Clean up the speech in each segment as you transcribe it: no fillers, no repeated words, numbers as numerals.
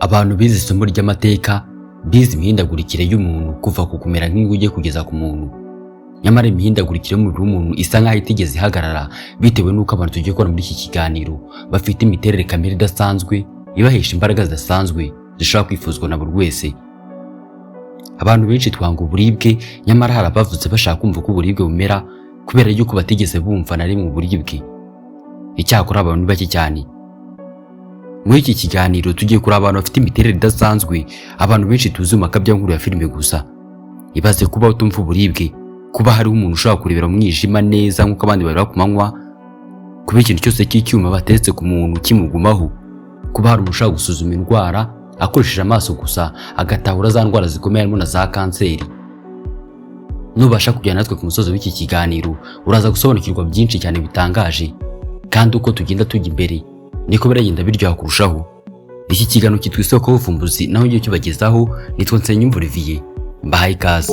Abantu bize isomo ry'amateka bize imihindagurikire y'umuntu kuva ku kumera nk'inguge kugeza ku muntu. Nyamara imihindagurikire y'umubiri w'umuntu isa nk'aho itigeze ihagarara bitewe n'uko abantu tugiye gukora muri iki kiganiro bafite imiterere kamere idasanzwe ibahesha imbaraga zidasanzwe zishobora kwifuzwa na buri wese. Abantu benshi twanga uburibwe, nyamara hari abavutse bashaka kumva ko uburibwe bumera kubera yuko batigeze bumva na rimwe uburibwe. Icyakora abantu ni bake cyane. Muri iki kiganiro tugiye kuri abantu bafite imiterere idasanzwe, abantu benshi tuzi mu makabya nkuru ya filime gusa. Ibaze kuba utumva uburibwe, kuba hariho umuntu ushobora kurebera mu mwijima neza nk'uko abandi bareba ku manywa, kuba ikintu cyose cy'icyuma bateretse ku muntu kimugumaho, kuba hari umuntu ushobora gusuzuma indwara akoresheje amaso gusa agatahura za ndwara zikomeye harimo na za kanseri. Nubasha kujyana natwe ku musozi w'iki kiganiro uraza gusobanukirwa byinshi cyane bitangaje, kandi uko tugenda tujya imbere niko biragenda biryoha kurushaho. Iki kiganiro cyitwa Isoko y'Ubuvumbuzi, naho ngiye kibagezaho nitwa Nsengiyumva Olivier. Mbahaye ikaze.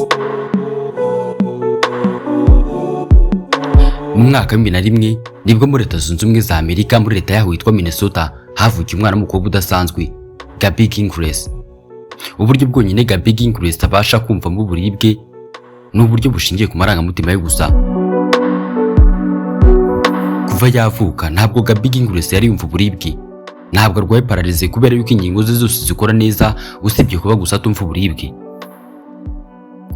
Mu mwaka wa 2001 nibwo muri Leta Zunze Ubumwe za Amerika, muri leta yaho yitwa Minnesota, havukiye umwana w'umukobwa udasanzwe, Gabby Gingras. Uburyo bwonyine Gabby Gingras abasha kumva mu buribwe ni uburyo bushingiye ku marangamutima ye gusa. Kuva yavuka ntabwo Gabby Gingras yari yumva uburibwe, ntabwo arwaye paralize kubera yuko ingingo ze zose zikora neza usibye kuba gusa atumva uburibwe.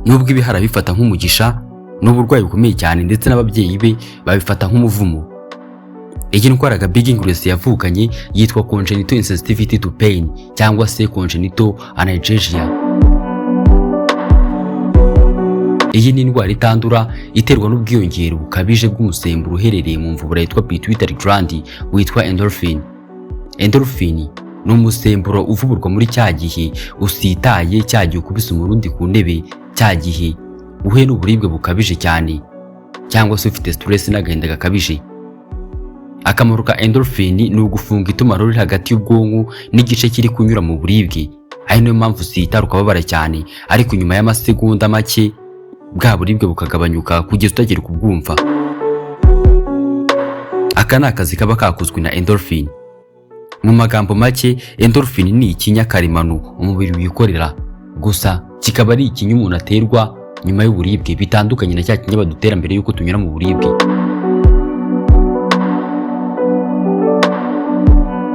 Nubwo ibihara bifata nk'umugisha, n'uburwayi bukomeye cyane ndetse n'ababyeyi be babifata nk'umuvumo. Iyi ndwara Gabby Gingras yavukanye yitwa congenital insensitivity to pain cyangwa se congenital analgesia. Iyi ni indwara itandura iterwa n'ubwiyongere bukabije bw'umusemburo uherereye mu mvubura yitwa pituitary gland witwa endorphin. Endorphin ni umusemburo uvuburwa muri cya gihe usitaye, cya gihe ukubise umurundi ku ntebe, cya gihe uhuye n'uburibwe bukabije cyane cyangwa se ufite stress n'agahinda gakabije. Akamaro ka endorphin ni ugufunga itumanaho riri hagati y'ubwonko n'igice kiri kunyura mu buribwe, ari niyo mpamvu usitara ukababara cyane, ariko nyuma y'amasegonda make bwa buribwe bukagabanyuka kugeza utagira kubwumva. Aka ni akazi kaba kakozwe na endorphin. Mu magambo make, endorphin ni ikinya karemano umubiri wikorera, gusa kikaba ari ikinya umuntu aterwa nyuma y'uburibwe, bitandukanye na cya kinya badutera mbere yuko tunyura mu buribwe.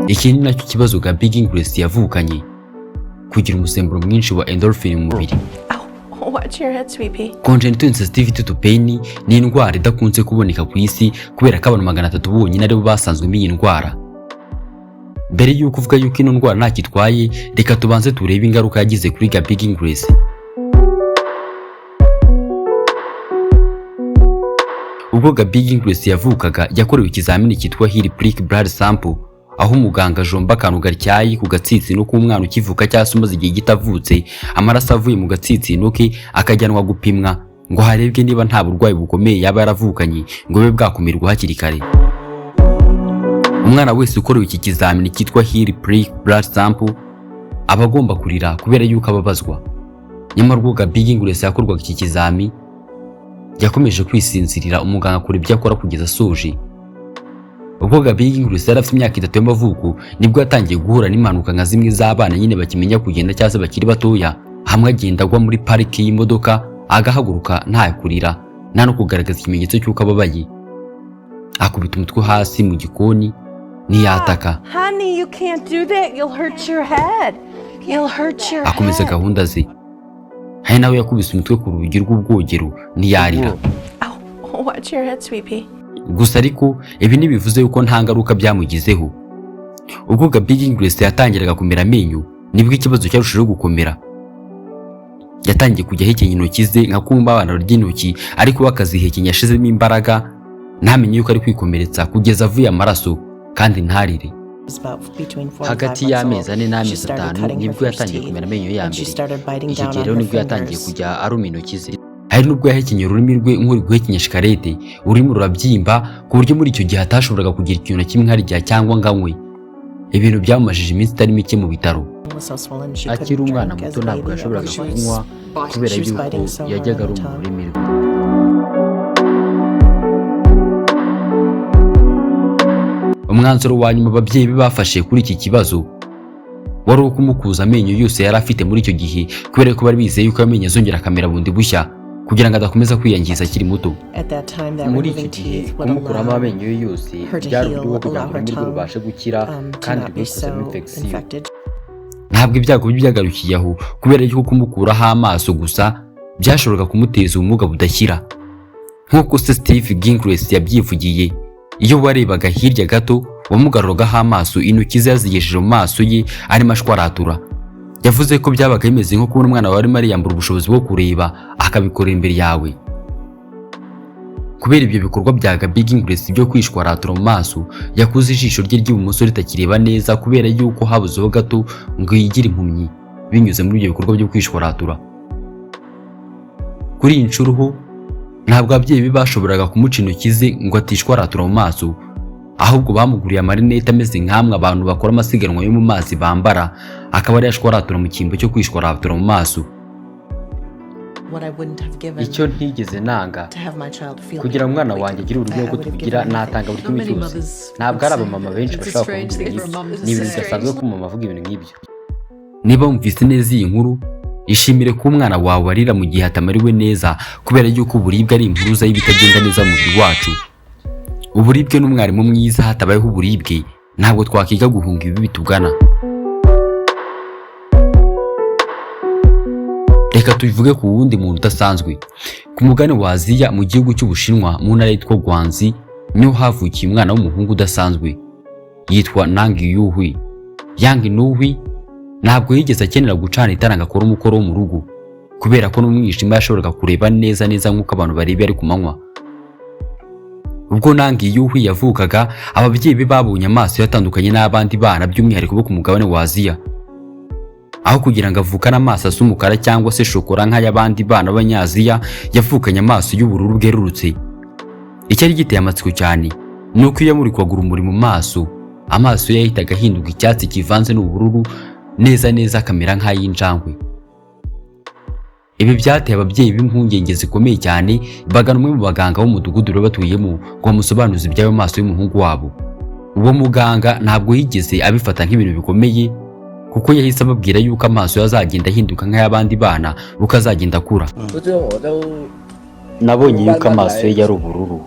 Iki ni nacyo kibazo Gabby Gingras yavukanye, kugira umusemburo mwinshi wa endorphin mu mubiri. Watch your head, sweetie. Congenital insensitivity to pain ni indwara idakunze kuboneka ku isi kubera ko abantu 300 bonyine aribo basanzwe iyi ndwara. Mbere y'uko uvuga yuko ino ndwara nta kitwaye, reka tubanze turebe ingaruka yagize kuri Gabby Gingras. Ubwo Gabby Gingras yavukaga yakorewe ikizamini cyitwa Hill Prick Blood Sample, aho umuganga ajomba akantu gatyaye ku gatsitsino k'umwana ukivuka cyangwa se umaze igihe gitavutse, amaraso avuye mu gatsitsino ke akajyanwa gupimwa ngo harebwe niba nta burwayi bukomeye yaba yaravukanye ngo bibe bwakumirwa hakiri kare. Umwana wese ukorewe iki kizamini cyitwa Hill Prick Blood Sample aba agomba kurira kubera yuko ababazwa. Nyamara ubwo Gabby Gingras yakorwaga iki kizami yakomeje kwisinzirira, umuganga akora ibyo akora kugeza asoje. Ubwo Gabby Gingras yari afite imyaka 3 y'amavuko nibwo yatangiye guhura n'impanuka nka zimwe z'abana nyine bakimenya kugenda cyangwa se bakiri batoya. Hamwe agenda agwa muri parike y'imodoka, agahaguruka nta kurira, nta no kugaragaza ikimenyetso cy'uko ababaye. Akubita umutwe hasi mu gikoni niyataka. Honey, you can't do that. You'll hurt your head. You'll hurt your head. Akomeza gahunda ze. Hari nawe yakubise umutwe ku rugi rw'ubwogero niyarira. Watch your head, sweetie. Gusa ariko ibi ntibivuze yuko nta ngaruka byamugizeho. Ubwo Gabby Gingras yatangiraga kumera amenyo nibwo ikibazo cyarushijeho gukomera. Yatangiye kujya ahekenya intoki ze nka kumba abana ry'intoki, ariko bakazihekenya yashizemo imbaraga, ntamenye yuko ari kwikomeretsa kugeza avuye amaraso kandi ntarire. Hagati y'amezi 4 n'amezi 5 nibwo yatangiye kumera amenyo ya mbere. Iki gihe rero nibwo yatangiye kujya aruma intoki ze. Hari nubwo yahekenye ururimi rwe nk'uri guhekenya shikarete, ururimi rurabyimba ku buryo muri icyo gihe atashoboraga kugira ikintu na kimwe harya cyangwa nganywe. Ibintu byamumajije iminsi itari mike mu bitaro. Akiri umwana muto ntabwo yashoboraga kunywa kubera yuko yajyaga aruma ururimi rwe. Umwanzuro wa nyuma ababyeyi be bafashe kuri iki kibazo wari uwo kumukuza amenyo yose yari afite muri icyo gihe, kubera ko bari bizeye yuko amenyo azongera akamera bundi bushya kugira ngo adakomeza kwiyangiza akiri muto. Muri icyo gihe kumukuramo amenyo ye yose byari uburyo bwo kugira ngo ururimi rwe rubashe gukira kandi rwikuzemo infection. Ntabwo ibyago bye byagarukiye aho, kubera yuko kumukuraho amaso gusa byashoboraga kumuteza ubumuga budashyira. Nk'uko se Steve Gingrich yabyivugiye, iyo warebaga hirya gato wamugaruragaho amaso, intoki ze yazigesheje mu maso ye arimo ashwaratura. Yavuze ko byabaga bimeze nko kubona umwana wawe arimo ariyambura ubushobozi bwo kureba akabikorera imbere yawe. Kubera ibyo bikorwa bya Gaby Gingrich byo kwishwaratura mu maso, yakuze ijisho rye ry'ibumoso ritakireba neza kubera yuko habuzeho gato ngo yigire impumyi binyuze muri ibyo bikorwa byo kwishwaratura. Kuri iyi nshuro ho ntabwo ababyeyi be bashoboraga kumuca intoki ze ngo atishwaratura mu maso, ahubwo bamuguriye amarinete ameze nk'amwe abantu bakora amasiganwa yo mu mazi bambara, akaba ari yashwaratura mu cyimbo cyo kwishwaratura mu maso. Icyo ntigeze nanga kugira ngo umwana wanjye agire uburyo bwo tugira natanga buri kimwe cyose. Ntabwo ari abamama benshi bashobora kuvuga ibintu nk'ibyo. Ni ibintu bidasanzwe ko umumama avuga ibintu nk'ibyo. Niba wumvise neza iyi nkuru, ishimire ko umwana wawe arira mu gihe atamariwe neza, kubera yuko uburibwe ari impuruza y'ibitagenda neza mu mubiri wacu. Uburibwe n'umwarimu mwiza, hatabayeho uburibwe ntabwo twakiga guhunga ibi bitugana. Reka tubivuge ku wundi muntu udasanzwe. Ku mugani wa Aziya mu gihugu cy'Ubushinwa mu ntara yitwa Guangxi, niho havukiye umwana w'umuhungu udasanzwe yitwa Nang Yuhui. Yang Nuhui ntabwo yigeze akenera gucana itara ngo akore umukoro wo mu rugo, kubera ko n'umwijima yashoboraga kureba neza nk'uko abantu bareba ari ku manywa. Ubwo Nang Yuhui yavukaga, ababyeyi be babonye amaso yatandukanye n'abandi bana, by'umwihariko bo ku mugabane wa Aziya. Aho kugira ngo avukane amaso asa umukara cyangwa se shokora nk'ay'abandi bana b'Abanyaziya, yavukanye amaso y'ubururu bwerurutse. Icyari giteye amatsiko cyane ni uko iyo yamurikwaga urumuri mu maso, amaso ye yahitaga ahinduka icyatsi kivanze n'ubururu neza akamera nk'ay'injangwe. Ibi byateye ababyeyi b'impungenge zikomeye cyane, bagana umwe mu baganga b'umudugudu bari batuyemo ngo bamusobanuze iby'ayo maso y'umuhungu wabo. Uwo muganga ntabwo yigeze abifata nk'ibintu bikomeye, kuko yahise ababwira yuko amaso yazagenda ahinduka nk'ay'abandi bana uko azagenda akura. Nabonye yuko amaso ye yari ubururu,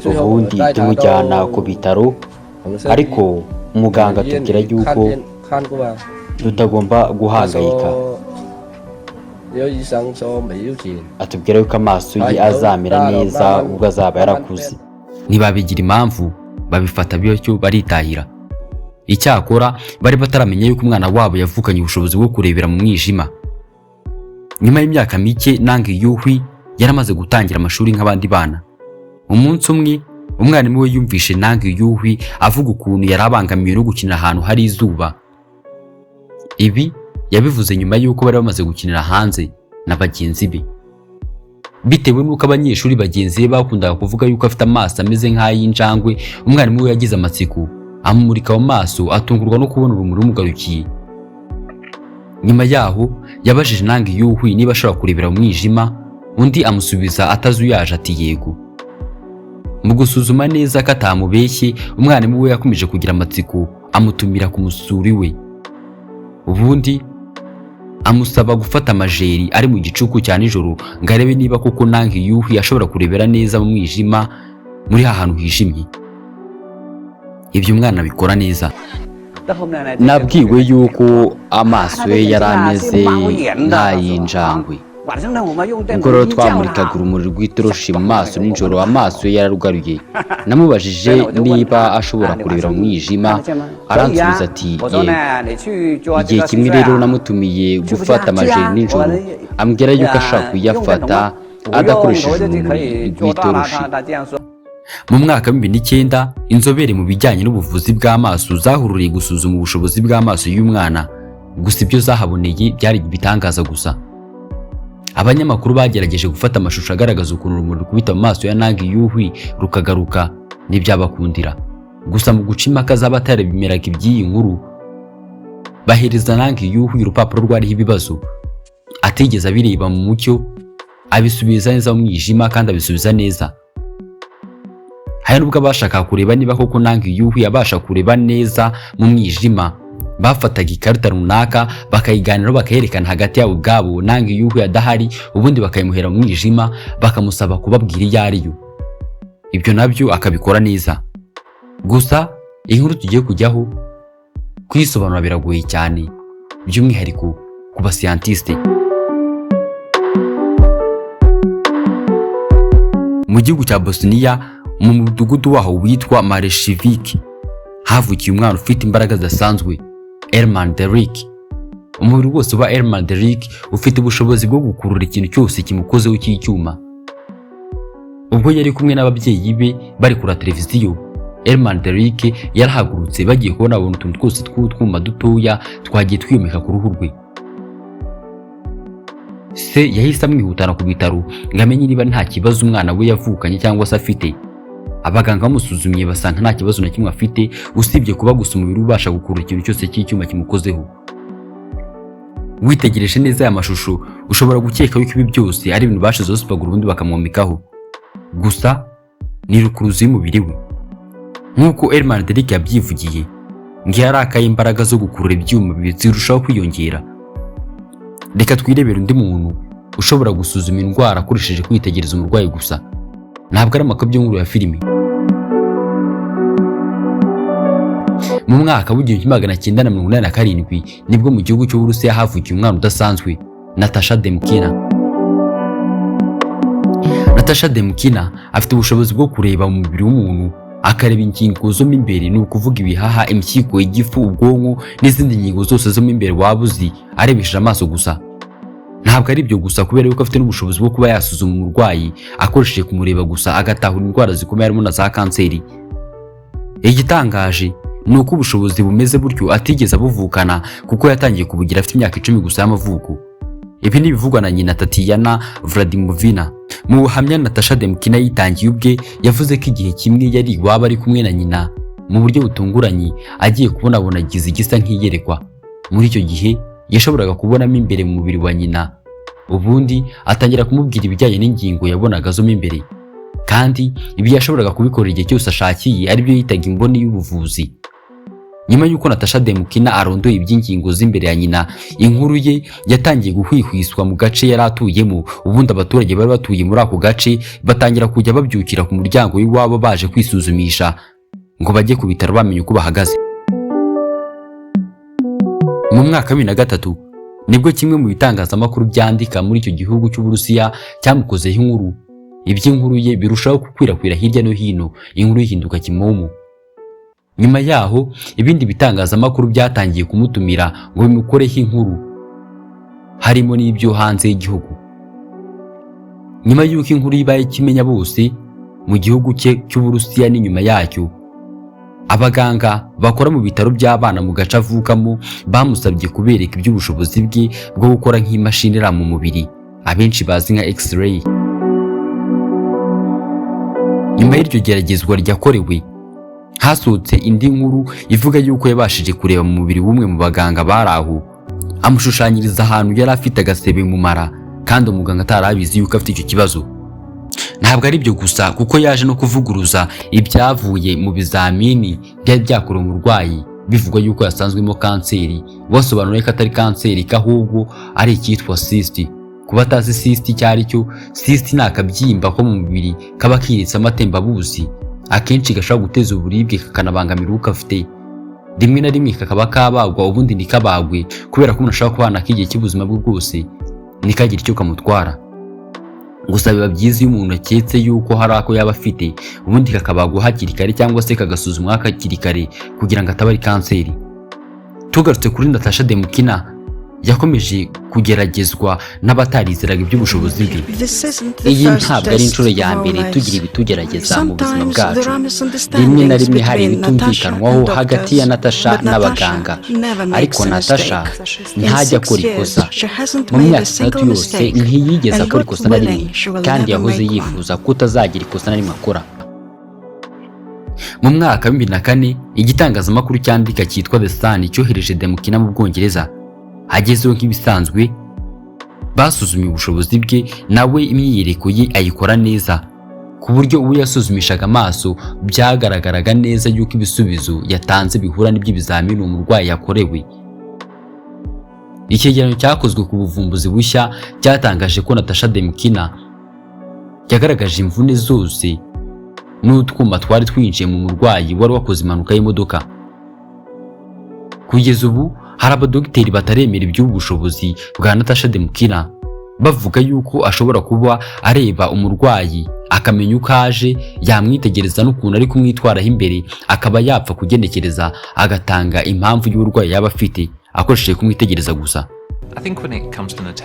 ubundi tumujyana ku bitaro, ariko umuganga atubwira yuko tutagomba guhangayika. Atubwira yuko amaso ye azamera neza ubwo azaba yarakuze. Ntibabigira impamvu, babifata bityo baritahira. Icyakora bari bataramenya yuko umwana wabo yavukanye ubushobozi bwo kurebera mu mwijima. Nyuma y'imyaka mike, Nang Yuhui yaramaze gutangira amashuri nk'abandi bana. Umunsi umwe, umwarimu we yumvishe Nang Yuhui avuga ukuntu yari abangamiwe no gukinira ahantu hari izuba. Ibi yabivuze nyuma y'uko bari bamaze gukinira hanze na bagenzi be. Bitewe n'uko abanyeshuri bagenzi be bakundaga kuvuga yuko afite amaso ameze nk'ay'injangwe, umwarimu we yagize amatsiko, amumurika mu maso, atungurwa no kubona urumuri rumugarukiye. Nyuma yaho yabajije Nang Yuhui niba ashobora kurebera mu mwijima, undi amusubiza atazuyaje ati yego. Mu gusuzuma neza ko atamubeshye, umwarimu we yakomeje kugira amatsiko, amutumira ku musuri we. Ubundi amusaba gufata amajeri ari mu gicuku cya nijoro ngo arebe niba koko Nang Yuhui ashobora kurebera neza mu mwijima muri ahantu hijimye. Ibyo umwana bikora neza. Nabwiwe yuko amaso ye yari ameze nk'ay'injangwe. Ubwo rero twamurikaga urumuri rw'itoroshi mu maso nijoro, amaso ye yararugaruye. Namubajije niba ashobora kurebera mu mwijima, aransubiza ati yego. Igihe kimwe rero namutumiye gufata amajeri nijoro, ambwira yuko ashaka kuyafata adakoresheje urumuri rw'itoroshi. Mu mwaka wa 2009, inzobere mu bijyanye n'ubuvuzi bw'amaso zahururiye gusuzuma ubushobozi bw'amaso y'umwana. Gusa ibyo zahaboneye byari ibitangaza gusa. Abanyamakuru bagerageje gufata amashusho agaragaza ukuntu urumuri rukubita mu maso ya Nang Yuhui rukagaruka, ntibyabakundira. Gusa mu guca impaka z'abatarabimeraga iby'iyi nkuru, bahereza Nang Yuhui urupapuro rwariho ibibazo atigeze abireba mu mucyo, abisubiza neza mu mwijima kandi abisubiza neza. hari nubwo abashaka kureba niba koko Nang Yuhi yabasha kureba neza mu mwijima bafataga ikarita runaka bakayiganiraho bakayerekana hagati yabo ubwabo Nang Yuhi adahari ubundi bakayimuhera mu mwijima bakamusaba kubabwira iyo ariyo. Ibyo nabyo akabikora neza. Gusa inkuru tugiye kujyaho kwisobanura biragoye cyane by'umwihariko ku bascientiste. Mu gihugu cya Bosnia mu mudugudu waho witwa Mareshevik havukiye umwana ufite imbaraga zidasanzwe Erman Derik. Umubiri wose wa Erman Derik ufite ubushobozi bwo gukurura ikintu cyose kimukozeho cy'icyuma. Ubwo yari kumwe n'ababyeyi be bari kuri televiziyo, Erman Derik yarahagurutse bagiye kubona abona utuntu twose tw'utwuma dutoya twagiye twiyomeka ku ruhu rwe. Se yahise amwihutana ku bitaro ngo amenye niba nta kibazo umwana we yavukanye cyangwa se afite. Abaganga bamusuzumye basanga nta kibazo na kimwe afite usibye kuba gusa umubiri ubasha gukurura ikintu cyose cy'icyuma kimukozeho. Witegereje neza aya mashusho ushobora gukeka yuko ibi byose ari ibintu bashizeho supaguru ubundi bakamwomekaho. Gusa ni rukuruzi y'umubiri we. Nk'uko Erman Derik yabyivugiye ngo yarakaye imbaraga zo gukurura ibyuma zirushaho kwiyongera. Reka twirebere undi muntu ushobora gusuzuma indwara akoresheje kwitegereza umurwayi gusa. Ntabwo ari amakabyo nkuru ya filimi. Mu mwaka w'1987 nibwo mu gihugu cy'Uburusiya havukiye umwana udasanzwe Natasha Demkina. Natasha Demkina afite ubushobozi bwo kureba mu mubiri w'umuntu akareba ingingo zo mu imbere, ni ukuvuga ibihaha, impyiko, igifu, ubwonko n'izindi ngingo zose zo mu imbere waba uzi arebesheje amaso gusa. Ntabwo ari ibyo gusa kubera yuko afite n'ubushobozi bwo kuba yasuzuma umurwayi akoresheje kumureba gusa agatahura indwara zikomeye harimo na za kanseri. Igitangaje ni uko ubushobozi bumeze butyo atigeze abuvukana kuko yatangiye kubugira afite imyaka 10 gusa y'amavuko. Ibi ni bivugwa na nyina Tatiana Vladimirovna. Mu buhamya Natasha Demkina yitangiye ubwe yavuze ko igihe kimwe yari waba ari kumwe na nyina mu buryo butunguranye agiye kubona agize igisa nk'iyerekwa. Muri icyo gihe yashoboraga kubonamo imbere mu mubiri wa nyina, ubundi atangira kumubwira ibijyanye n'ingingo yabonaga zo mu imbere, kandi ibi yashoboraga kubikorera igihe cyose ashakiye, aribyo yitaga imboni y'ubuvuzi. Nyuma y'uko Natasha Demkina arondoye iby'ingingo z'imbere ya nyina, inkuru ye yatangiye guhwihwiswa mu gace yari atuyemo. Ubundi abaturage bari batuye muri ako gace batangira kujya babyukira ku muryango w'iwabo baje kwisuzumisha ngo bajye ku bitaro bamenye uko bahagaze. Mu mwaka wa 2003 nibwo kimwe mu bitangazamakuru byandika muri icyo gihugu cy'Uburusiya cyamukozeho inkuru. Iby'inkuru ye birushaho gukwirakwira hirya no hino, inkuru yihinduka kimomo. Nyuma yaho ibindi bitangazamakuru byatangiye kumutumira ngo bimukoreho inkuru, harimo n'ibyo hanze y'igihugu. Nyuma y'uko inkuru ibaye kimenya bose mu gihugu cye cy'Uburusiya n'inyuma yacyo, abaganga bakora mu bitaro by'abana mu gace avukamo bamusabye kubereka iby'ubushobozi bwe bwo gukora nk'imashini ira mu mubiri abenshi bazi nka X-ray. Nyuma y'iryo geragezwa ryakorewe, hasohotse indi nkuru ivuga yuko yabashije kureba mu mubiri w'umwe mu baganga bari aho, amushushanyiriza ahantu yari afite agasebe mu mara, kandi umuganga atarabizi yuko afite icyo kibazo. Ntabwo ari byo gusa kuko yaje no kuvuguruza ibyavuye mu bizamini byari byakorewe umurwayi bivugwa yuko yasanzwemo kanseri, basobanura ko atari kanseri ahubwo ari icyitwa cyst. Kuba atazi cyst icyo ari cyo, cyst ni akabyimba ko mu mubiri kaba kiritse amatembabuzi, akenshi gashobora guteza uburibwe kakanabangamira uko afite. Rimwe na rimwe kakaba kabagwa ubundi ntikabagwe kubera ko umuntu ashobora kubana igihe cy'ubuzima bwe bwose nikagira icyo kamutwara. Gusa biba byiza iyo umuntu aketse yuko hari ako yaba afite ubundi kakabagwa hakiri kare cyangwa se kagasuzumwa hakiri kare kugira ngo ataba ari kanseri. Tugarutse kuri Natasha Demkina, yakomeje kugeragezwa n'abatarizeraga iby'ubushobozi bwe. Iyi ntabwo ari inshuro ya mbere tugira ibitugerageza mu buzima bwacu. Rimwe na rimwe hari ibitumvikanwaho hagati ya Natasha n'abaganga, ariko Natasha ntajya akora ikosa. Mu myaka 3 yose ntiyigeze akora ikosa na rimwe, kandi yahoze yifuza kutazagira ikosa na rimwe akora. Mu mwaka wa 2004 igitangazamakuru cyandika cyitwa The Sun cyohereje Demkina mu Bwongereza. Agezeho nk'ibisanzwe basuzumye ubushobozi bwe, nawe imyiyereko ye ayikora neza. ku buryo uwo yasuzumishaga amaso byagaragaraga neza yuko ibisubizo yatanze bihura n'iby'ibizamini umurwayi yakorewe. Icyegeranyo cyakozwe ku buvumbuzi bushya cyatangaje ko Natasha Demkina yagaragaje imvune zose n'utwuma twari twinjiye mu murwayi wari wakoze impanuka y'imodoka. Kugeza ubu hari abadogiteri bataremera iby'ubu bushobozi bwa Natasha Demkina, bavuga yuko ashobora kuba areba umurwayi akamenya uko aje, yamwitegereza n'ukuntu ari kumwitwaraho imbere, akaba yapfa kugenekereza agatanga impamvu y'uburwayi yaba afite akoresheje kumwitegereza gusa.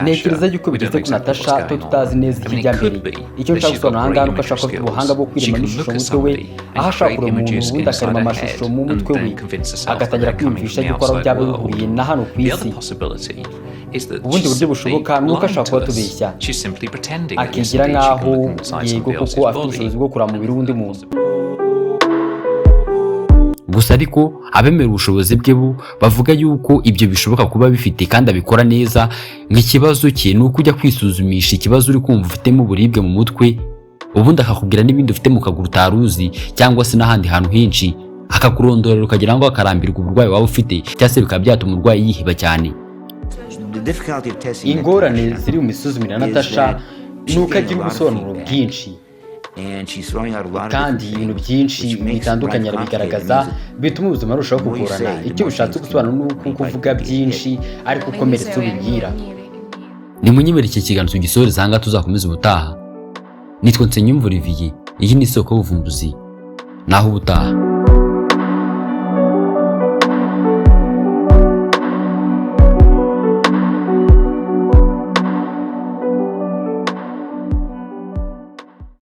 Ntekereza yuko bigeze ku Natasha tutazi neza ikijya mbere. Icyo nshaka gusobanura aha ngaha nuko ashaka kuba ubuhanga bwo kwirema ishusho mu mutwe we, aho ashaka kureba umuntu ubundi akarema amashusho mu mutwe we, agatangira kwiyumvisha yuko aho byaba bihuriye na hano ku isi. Ubundi buryo bushoboka ni uko ashaka kuba tubeshya, akigira nk'aho yego kuko afite ubushobozi bwo kureba umubiri w'undi muntu. Gusa ariko abemera ubushobozi bwe bo bavuga yuko ibyo bishoboka kuba bifite kandi abikora neza. Nk'ikibazo cye ni uko ujya kwisuzumisha ikibazo uri kumva ufitemo uburibwe mu mutwe, ubundi akakubwira n'ibindi ufite mu kaguru utaruzi cyangwa se n'ahandi hantu henshi, akakurondorera ukagira ngo akarambirwa uburwayi waba ufite, cyangwa se bikaba byatuma umurwayi yiheba cyane. Ingorane ziri mu misuzumire ya Natasha ni uko agira ubusobanuro bwinshi kandi ibintu byinshi bitandukanye arabigaragaza, bituma ubuzima burushaho kugorana. Icyo bishatse gusobanura ni uko kuvuga byinshi ariko ukomeretsa ubibwira. Nimunyemere iki kiganiro tugisoreza aha ngaha, tuzakomeza ubutaha. Nitwa Nsengiyumva Olivier, iyi ni Isoko y'Ubuvumbuzi, naho ubutaha.